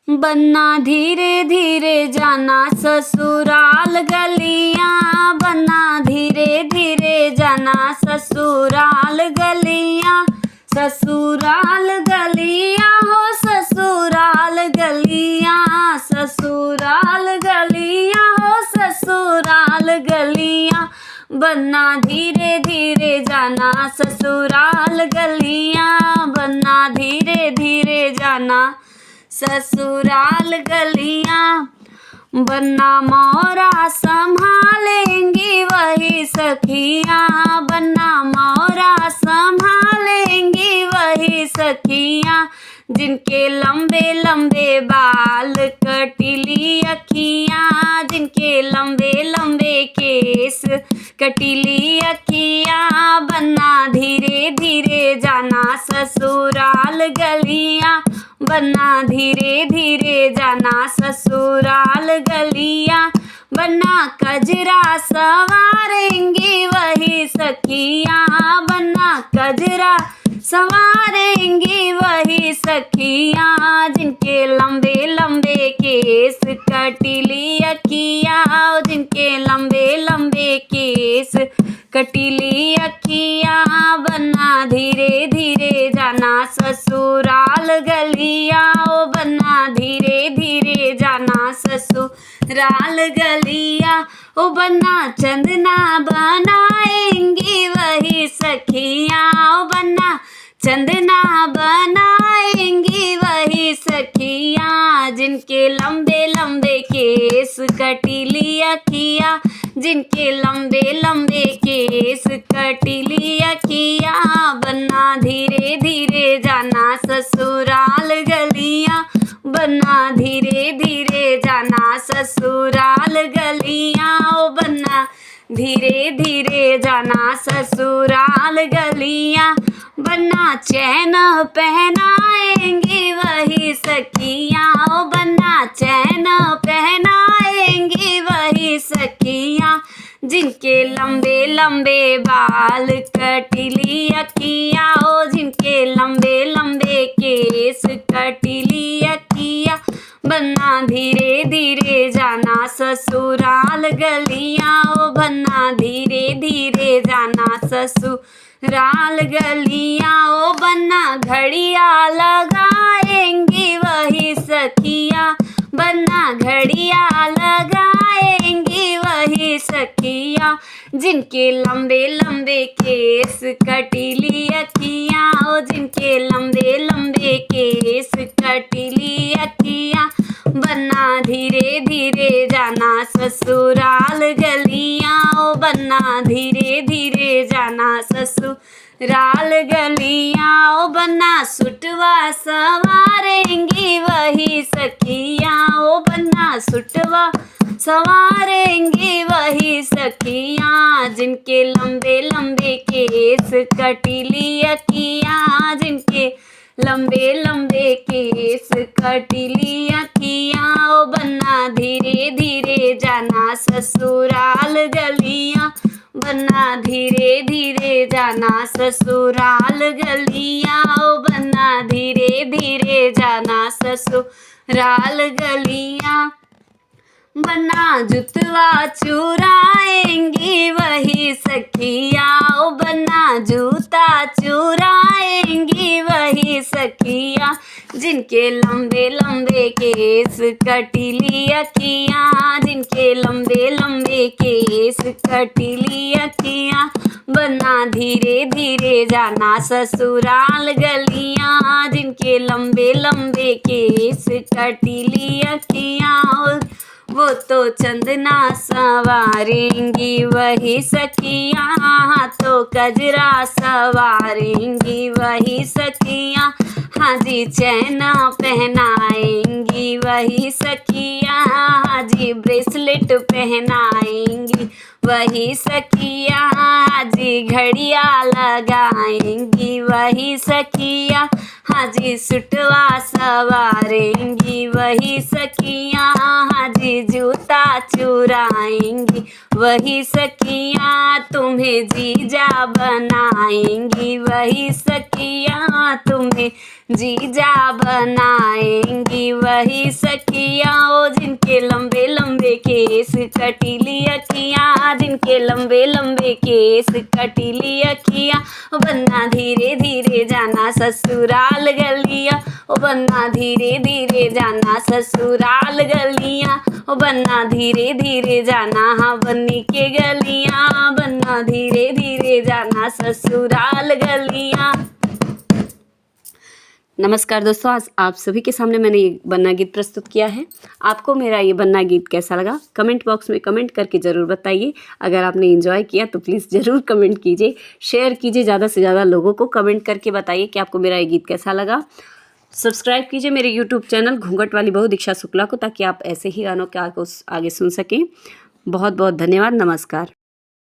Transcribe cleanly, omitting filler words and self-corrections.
बनना धीरे धीरे जाना ससुराल गलियां, बनना धीरे धीरे जाना ससुराल गलियां। ससुराल गलियां हो ससुराल गलियां, ससुराल गलियां हो ससुराल गलियां। बनना धीरे धीरे जाना ससुराल गलियां, बनना धीरे धीरे जाना ससुराल गलियां। बनना मोरा संभालेंगी वही सखियां, बनना मोरा संभालेंगी वही सखियां। जिनके लंबे लंबे बाल कटीली अखियां, जिनके लंबे लंबे केस कटीली अखियां। बनना धीरे धीरे जाना ससुराल गलियां, बनना धीरे धीरे जाना ससुराल गलियां। बनना कजरा सवारेंगी वही सखियां, बनना कजरा संवारेंगी वही सखियां। जिनके लंबे लंबे केस कटीली अखियां, जिनके लंबे लंबे केस कटीली अखियां। बनना धीरे धीरे जाना ससुराल गलियां, ओ बनना धीरे धीरे जाना ससुराल गलियां। ओ बनना चंदना बनाएंगी वही सखियां, ओ बनना चंदना बनाएंगी वही सखियां। जिनके लंबे लंबे केस कटीली अखियां, जिनके लंबे लंबे केस कटीली अखियां। बनना धीरे धीरे जाना ससुराल गलियां, बनना धीरे धीरे जाना ससुराल गलियां। ओ बनना धीरे धीरे जाना ससुराल गलियां। बनना चैन पहनाएंगी वही सखियां, ओ बनना चैन पहनाएंगी वही सखियां। जिनके लंबे लंबे बाल कटीली अखियां, ओ जिनके लंबे लंबे केस कटीली अखियां। बनना धीरे धीरे जाना ससुराल गलियां, ओ बनना धीरे धीरे जाना ससुराल गलियां। ओ बनना घड़िया लगाएंगी वही सखियां, बनना घड़िया लगाएंगी वही सखियां। जिनके लंबे लंबे केस कटीली अखियां, ओ जिनके लंबे लंबे केस कटीली अखियां। बनना धीरे धीरे जाना ससुराल गलियां, ओ बनना धीरे धीरे जाना ससुराल गलियां। ओ बनना सुटवा सवारेंगी वही सखियां, ओ बनना सुटवा सवारेंगी वही सखियां। जिनके लंबे लंबे केस कटीली अखियां, जिनके लंबे लंबे केस कटीली अखियां। ओ बनना धीरे धीरे जाना ससुराल गलियां, बनना धीरे धीरे जाना ससुराल गलियां। ओ बनना धीरे धीरे जाना ससुराल गलियां। बनना जुतवा चुराएंगी वही सखियां, ओ बनना जूता चुराएंगी वही सखियां। जिनके लंबे लंबे केस कटीली अखियां, जिनके लंबे लंबे केस कटीली अखियां। बनना धीरे धीरे जाना ससुराल गलियां, जिनके लंबे लंबे केस कटीली अखियां। वो तो चंदना सवारेंगी वही सखियां, तो कजरा सवारेंगी वही सखियां। हाँ जी चैना पहनाएंगी वही सखियां, हाँ जी ब्रेसलेट पहनाएंगी वही सखियां। हाँ जी घड़िया लगाएंगी वही सखियां, हाँ जी सुटवा सवारेंगी वही सखियां। हाँ जी जूता चुराएंगी, वही सखियाँ तुम्हें जीजा बनाएंगी, वही सखियाँ तुम्हें जीजा बनाएंगी, वही सखियाँ ओ जिनके लंबे लंबे केस कटीली अखियाँ, जिनके लंबे लंबे केस कटीली अखियाँ। ओ बन्ना धीरे धीरे जाना ससुराल गलियाँ, ओ बन्ना धीरे धीरे जाना ससुराल गलियाँ, ओ बन्ना धीरे धीरे जाना हाँ बन्नी के गलियाँ, बन्ना धीरे धीरे जाना ससुराल गलियाँ। नमस्कार दोस्तों, आज आप सभी के सामने मैंने ये बन्ना गीत प्रस्तुत किया है। आपको मेरा ये बन्ना गीत कैसा लगा कमेंट बॉक्स में कमेंट करके ज़रूर बताइए। अगर आपने एंजॉय किया तो प्लीज़ ज़रूर कमेंट कीजिए, शेयर कीजिए, ज़्यादा से ज़्यादा लोगों को कमेंट करके बताइए कि आपको मेरा ये गीत कैसा लगा। सब्सक्राइब कीजिए मेरे यूट्यूब चैनल घूंघट वाली बहू दीक्षा शुक्ला को, ताकि आप ऐसे ही गानों के आगे सुन सकें। बहुत बहुत धन्यवाद। नमस्कार।